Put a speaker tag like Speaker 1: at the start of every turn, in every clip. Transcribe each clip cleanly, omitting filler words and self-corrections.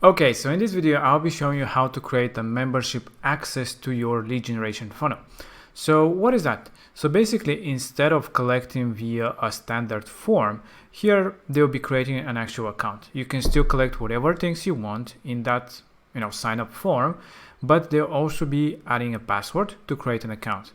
Speaker 1: Okay, so in this video, I'll be showing you how to create a membership access to your lead generation funnel. So what is that? So basically, instead of collecting via a standard form, here they'll be creating an actual account. You can still collect whatever things you want in that sign up form, but they'll also be adding a password to create an account.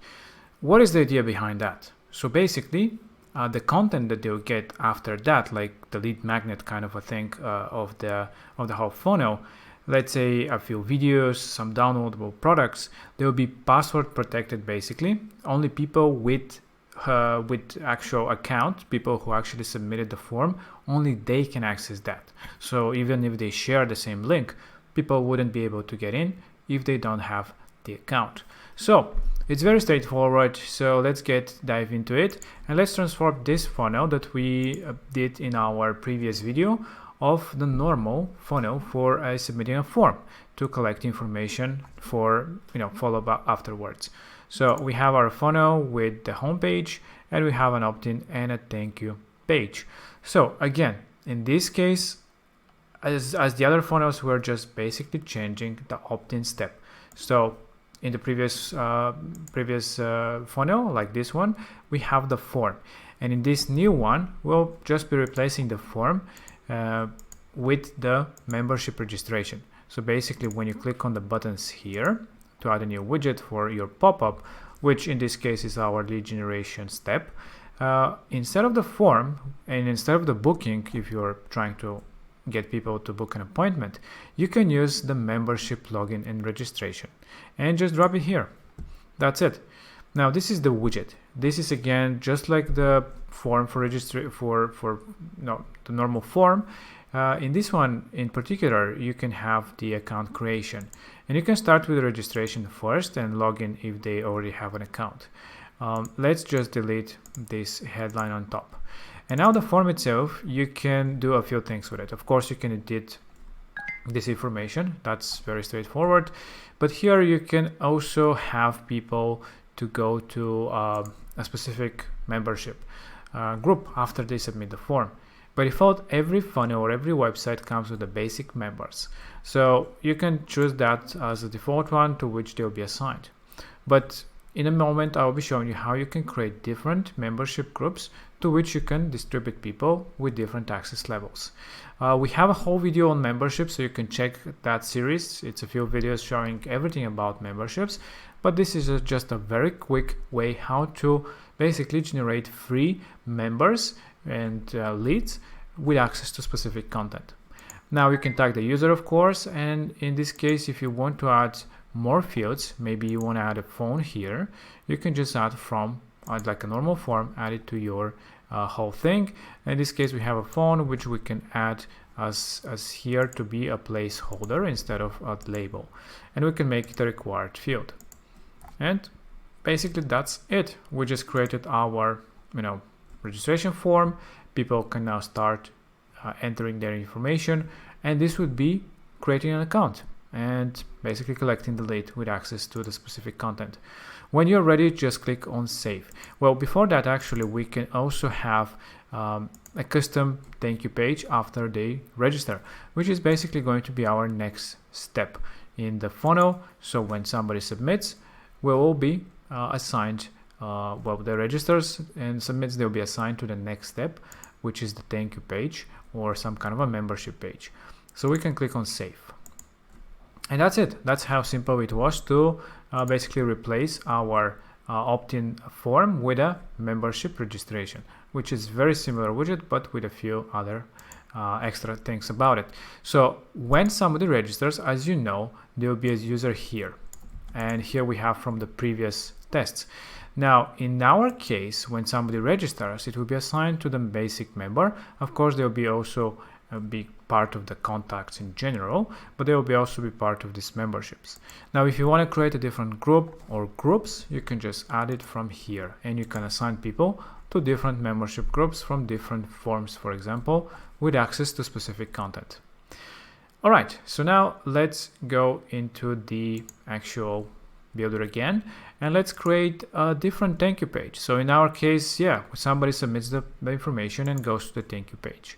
Speaker 1: What is the idea behind that? So basically, the content that they'll get after that, like the lead magnet kind of a thing of the whole funnel, let's say a few videos, some downloadable products, they will be password protected. Basically, only people with actual account, people who actually submitted the form, only they can access that. So even if they share the same link, people wouldn't be able to get in if they don't have the account. So it's very straightforward. So let's dive into it, and let's transform this funnel that we did in our previous video of the normal funnel for submitting a form to collect information for follow up afterwards. So we have our funnel with the home page, and we have an opt-in and a thank you page. So again, in this case, as the other funnels, we're just basically changing the opt-in step. So in the previous funnel, like this one, we have the form, and in this new one, we'll just be replacing the form with the membership registration. So basically, when you click on the buttons here to add a new widget for your pop-up, which in this case is our lead generation step, instead of the form and instead of the booking, if you're trying to get people to book an appointment, you can use the membership login and registration and just drop it here. That's it. Now this is the widget. This is again just like the form for the normal form. In this one in particular, you can have the account creation, and you can start with the registration first and log in if they already have an account. Let's just delete this headline on top. And now the form itself, you can do a few things with it. Of course, you can edit this information. That's very straightforward. But here you can also have people to go to a specific membership group after they submit the form. By default, every funnel or every website comes with the basic members. So you can choose that as a default one to which they'll be assigned. But in a moment, I'll be showing you how you can create different membership groups to which you can distribute people with different access levels. We have a whole video on memberships, so you can check that series. It's a few videos showing everything about memberships, but this is just a very quick way how to basically generate free members and leads with access to specific content. Now you can tag the user, of course, and in this case, if you want to add more fields, maybe you want to add a phone here, you can just add like a normal form, add it to your whole thing. In this case, we have a phone which we can add as here to be a placeholder instead of a label, and we can make it a required field. And basically that's it. We just created our registration form. People can now start entering their information, and this would be creating an account and basically collecting the lead with access to the specific content. When you're ready, just click on save. Well, before that, actually, we can also have a custom thank you page after they register, which is basically going to be our next step in the funnel. So when somebody submits, we will be assigned, they registers and submits, they'll be assigned to the next step, which is the thank you page or some kind of a membership page. So we can click on save. And that's it. That's how simple it was to basically replace our opt-in form with a membership registration, which is very similar widget, but with a few other extra things about it. So when somebody registers, as you know, there will be a user here. And here we have from the previous tests. Now, in our case, when somebody registers, it will be assigned to the basic member. Of course, there will be also be part of the contacts in general, but they will be also be part of these memberships. Now, if you want to create a different group or groups, you can just add it from here, and you can assign people to different membership groups from different forms, for example, with access to specific content. All right, so now let's go into the actual build it again, and let's create a different thank you page. So in our case, yeah, somebody submits the information and goes to the thank you page,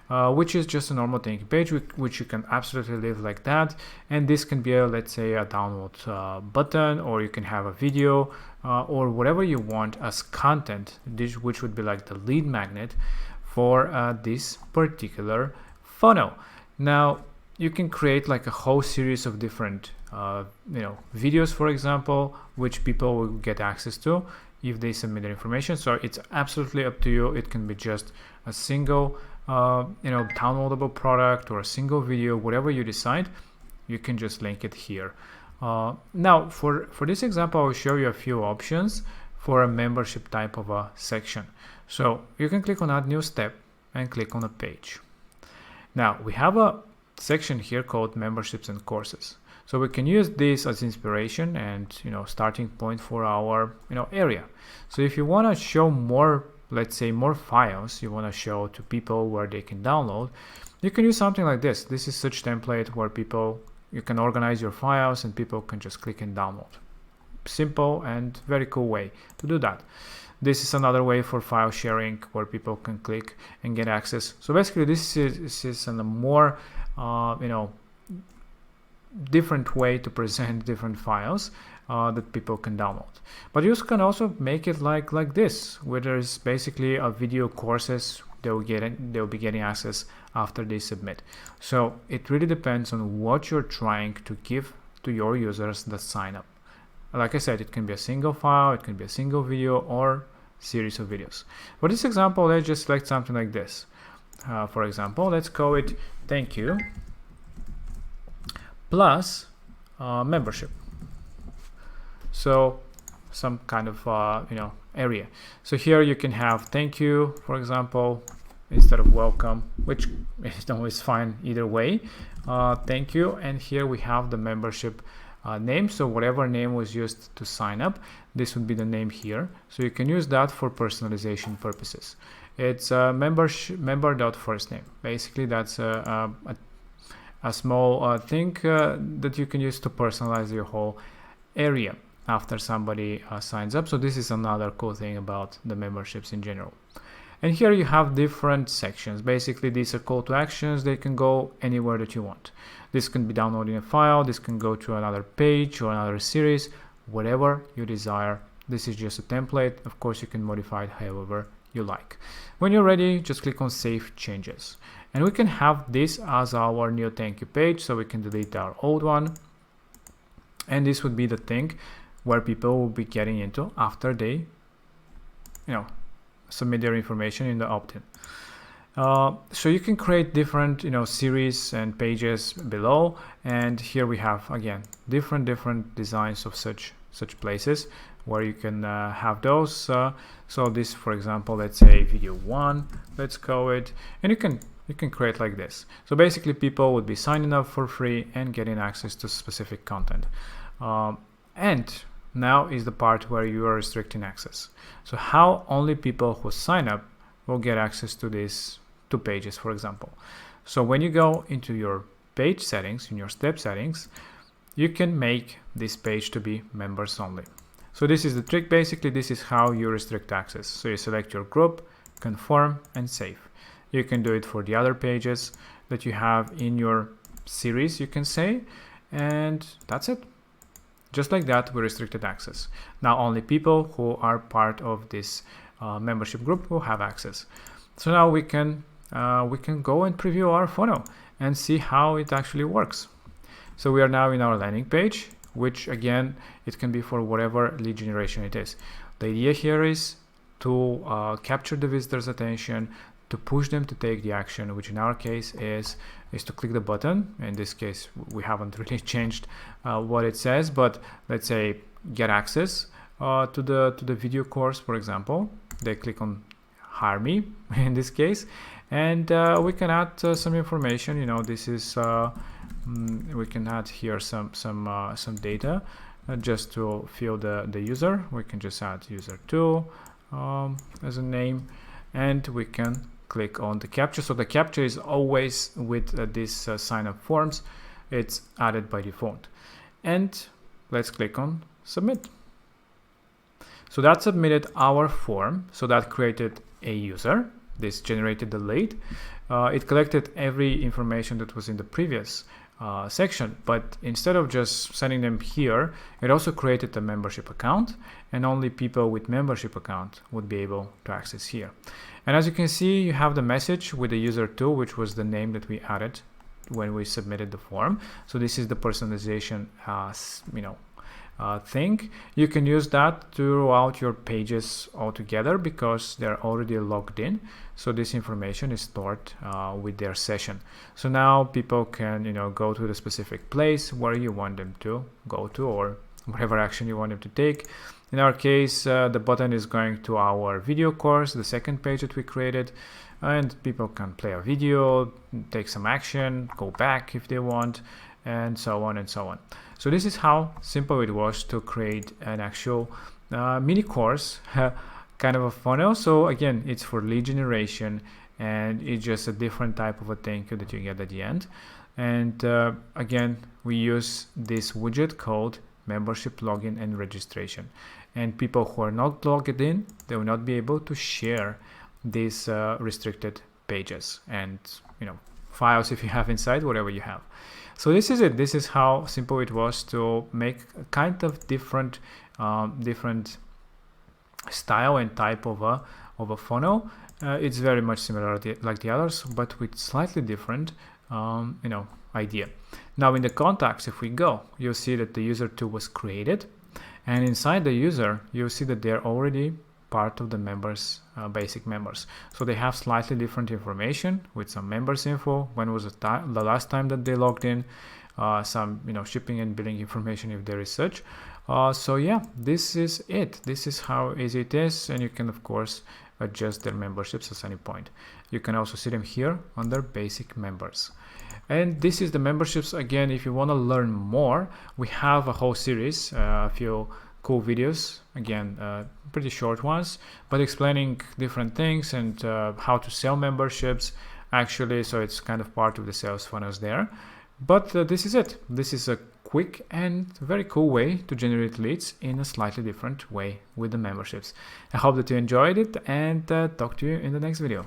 Speaker 1: which is just a normal thank you page, which you can absolutely leave like that. And this can be let's say a download button, or you can have a video or whatever you want as content, which would be like the lead magnet for this particular funnel. Now you can create like a whole series of different videos, for example, which people will get access to if they submit their information. So it's absolutely up to you. It can be just a single downloadable product or a single video, whatever you decide. You can just link it here. Now for this example, I'll show you a few options for a membership type of a section. So you can click on add new step and click on a page. Now we have a section here called memberships and courses. So we can use this as inspiration and starting point for our area. So if you want to show more, let's say more files you want to show to people where they can download, you can use something like this. This is such template where you can organize your files and people can just click and download. Simple and very cool way to do that. This is another way for file sharing where people can click and get access. So basically this is a more different way to present different files that people can download. But you can also make it like this, where there's basically a video courses they'll be getting access after they submit. So it really depends on what you're trying to give to your users that sign up. Like I said, it can be a single file, it can be a single video, or series of videos. For this example, let's just select something like this. For example, let's call it thank you plus membership. So some kind of area. So here you can have thank you, for example, instead of welcome, which is always fine either way. Thank you, and here we have the membership name. So whatever name was used to sign up, this would be the name here. So you can use that for personalization purposes. It's member.firstname. Basically, that's a small thing that you can use to personalize your whole area after somebody signs up. So this is another cool thing about the memberships in general. And here you have different sections. Basically, these are call to actions. They can go anywhere that you want. This can be downloading a file. This can go to another page or another series, whatever you desire. This is just a template. Of course, you can modify it however you like. When you're ready, just click on Save Changes. And we can have this as our new thank you page. So we can delete our old one. And this would be the thing where people will be getting into after they, submit their information in the opt-in. So you can create different, series and pages below. And here we have, again, different designs of such places where you can have those. So this, for example, let's say video 1, let's call it, and you can create like this. So basically people would be signing up for free and getting access to specific content. And now is the part where you are restricting access. So how only people who sign up will get access to these 2 pages, for example. So when you go into your page settings, in your step settings, you can make this page to be members only. So this is the trick. Basically, this is how you restrict access. So you select your group, confirm, and save. You can do it for the other pages that you have in your series, you can say, and that's it. Just like that, we restricted access. Now only people who are part of this membership group will have access. So now we can go and preview our funnel and see how it actually works. So we are now in our landing page, which again, it can be for whatever lead generation it is. The idea here is to capture the visitor's attention, to push them to take the action, which in our case is to click the button. In this case, we haven't really changed what it says, but let's say get access to the video course, for example. They click on hire me in this case, and we can add some information. This is we can add here some data just to fill the user. We can just add user2 as a name, and we can click on the captcha. So the captcha is always with this sign up forms. It's added by default. And let's click on submit. So that submitted our form. So that created a user. This generated the lead. It collected every information that was in the previous section, but instead of just sending them here, it also created a membership account, and only people with membership account would be able to access here. And as you can see, you have the message with the user too, which was the name that we added when we submitted the form. So this is the personalization thing. You can use that throughout your pages altogether because they're already logged in. So this information is stored with their session. So now people can, go to the specific place where you want them to go to, or whatever action you want them to take. In our case, the button is going to our video course, the second page that we created, and people can play a video, take some action, go back if they want, and so on and so on. So this is how simple it was to create an actual mini course, kind of a funnel. So again, it's for lead generation, and it's just a different type of a thank you that you get at the end. And again, we use this widget called membership login and registration. And people who are not logged in, they will not be able to share these restricted pages and files if you have inside, whatever you have. So this is it. This is how simple it was to make a kind of different style and type of a funnel. It's very much similar like the others, but with slightly different idea. Now in the contacts, if we go, you'll see that the user 2 was created, and inside the user you'll see that they're already part of the members, basic members. So they have slightly different information with some members info, when was the last time that they logged in, some shipping and billing information if there is such. So yeah, this is it. This is how easy it is, and you can of course adjust their memberships at any point. You can also see them here under basic members. And this is the memberships. Again, if you want to learn more, we have a whole series, a few cool videos, again pretty short ones, but explaining different things and how to sell memberships actually. So it's kind of part of the sales funnels there. But this is it. This is a quick and very cool way to generate leads in a slightly different way with the memberships. I hope that you enjoyed it, and talk to you in the next video.